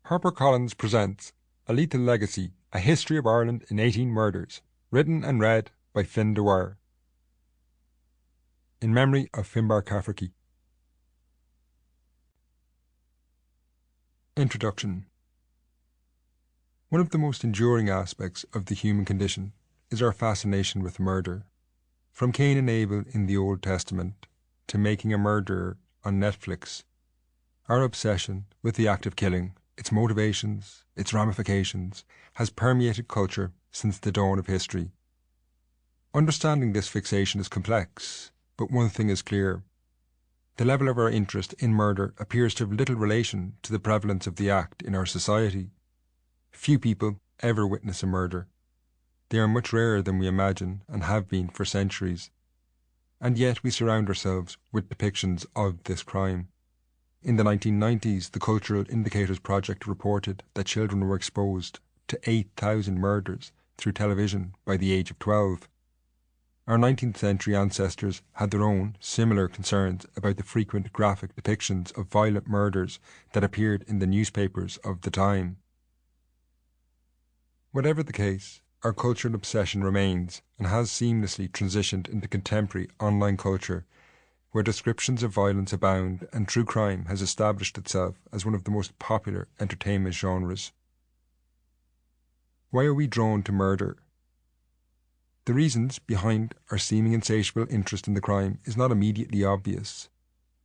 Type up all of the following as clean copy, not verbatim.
HarperCollins presents A Lethal Legacy, A History of Ireland in 18 Murders, written and read by Dwyer. In memory of Finbar Cafferty. Introduction. One of the most enduring aspects of the human condition is our fascination with murder. From Cain and Abel in the Old Testament to Making a Murderer on Netflix, our obsession with the act of killing, its motivations, its ramifications, has permeated culture since the dawn of history. Understanding this fixation is complex, but one thing is clear. The level of our interest in murder appears to have little relation to the prevalence of the act in our society. Few people ever witness a murder. They are much rarer than we imagine and have been for centuries. And yet we surround ourselves with depictions of this crime. In the 1990s, the Cultural Indicators Project reported that children were exposed to 8,000 murders through television by the age of 12. Our 19th century ancestors had their own similar concerns about the frequent graphic depictions of violent murders that appeared in the newspapers of the time. Whatever the case, our cultural obsession remains and has seamlessly transitioned into contemporary online culture, where descriptions of violence abound and true crime has established itself as one of the most popular entertainment genres. Why are we drawn to murder? The reasons behind our seeming insatiable interest in the crime is not immediately obvious.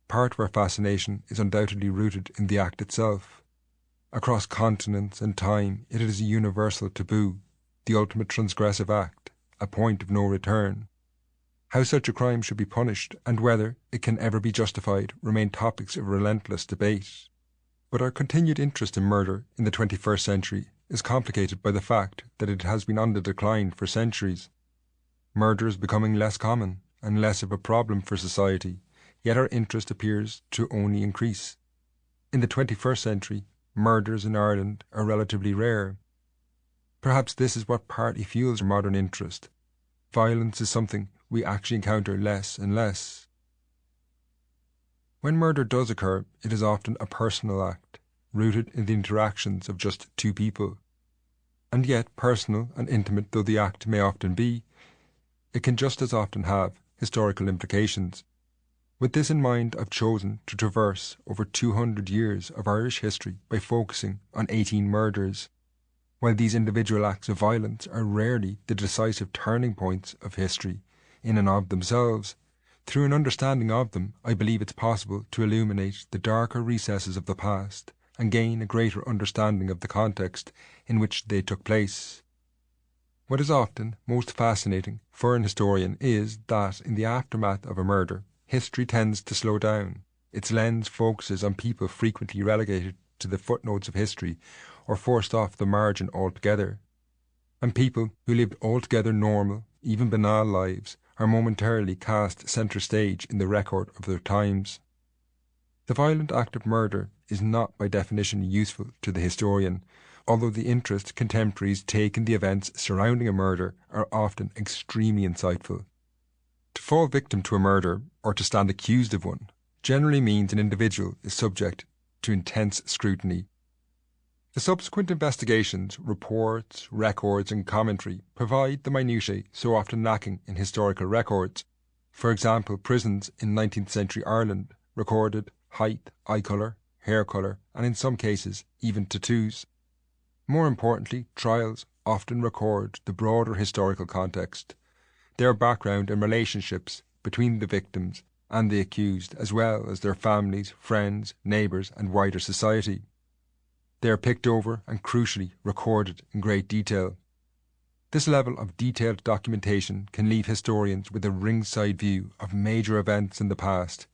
Part of our fascination is undoubtedly rooted in the act itself. Across continents and time, it is a universal taboo, the ultimate transgressive act, a point of no return. How such a crime should be punished and whether it can ever be justified remain topics of relentless debate. But our continued interest in murder in the 21st century is complicated by the fact that it has been on the decline for centuries. Murder is becoming less common and less of a problem for society, yet our interest appears to only increase. In the 21st century, murders in Ireland are relatively rare. Perhaps this is what partly fuels our modern interest. Violence is something we actually encounter less and less. When murder does occur, it is often a personal act, rooted in the interactions of just two people. And yet, personal and intimate though the act may often be, it can just as often have historical implications. With this in mind, I've chosen to traverse over 200 years of Irish history by focusing on 18 murders. While these individual acts of violence are rarely the decisive turning points of history in and of themselves, through an understanding of them, I believe it's possible to illuminate the darker recesses of the past and gain a greater understanding of the context in which they took place. What is often most fascinating for an historian is that in the aftermath of a murder, history tends to slow down. Its lens focuses on people frequently relegated to the footnotes of history or forced off the margin altogether. And people who lived altogether normal, even banal lives are momentarily cast centre stage in the record of their times. The violent act of murder is not by definition useful to the historian, although the interest contemporaries take in the events surrounding a murder are often extremely insightful. To fall victim to a murder, or to stand accused of one, generally means an individual is subject to intense scrutiny. The subsequent investigations, reports, records and commentary provide the minutiae so often lacking in historical records. For example, prisons in 19th century Ireland recorded height, eye colour, hair colour and in some cases even tattoos. More importantly, trials often record the broader historical context, their background and relationships between the victims and the accused, as well as their families, friends, neighbours and wider society. They are picked over and crucially recorded in great detail. This level of detailed documentation can leave historians with a ringside view of major events in the past,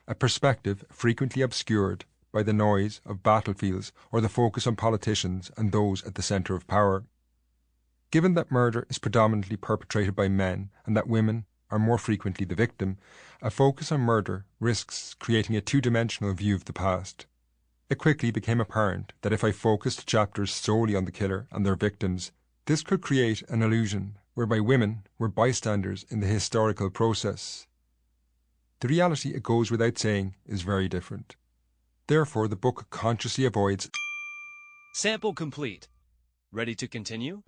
a perspective frequently obscured by the noise of battlefields or the focus on politicians and those at the centre of power. Given that murder is predominantly perpetrated by men and that women are more frequently the victim, a focus on murder risks creating a two-dimensional view of the past. It quickly became apparent that if I focused chapters solely on the killer and their victims, this could create an illusion whereby women were bystanders in the historical process. The reality, it goes without saying, is very different. Therefore, the book consciously avoids Sample complete. Ready to continue?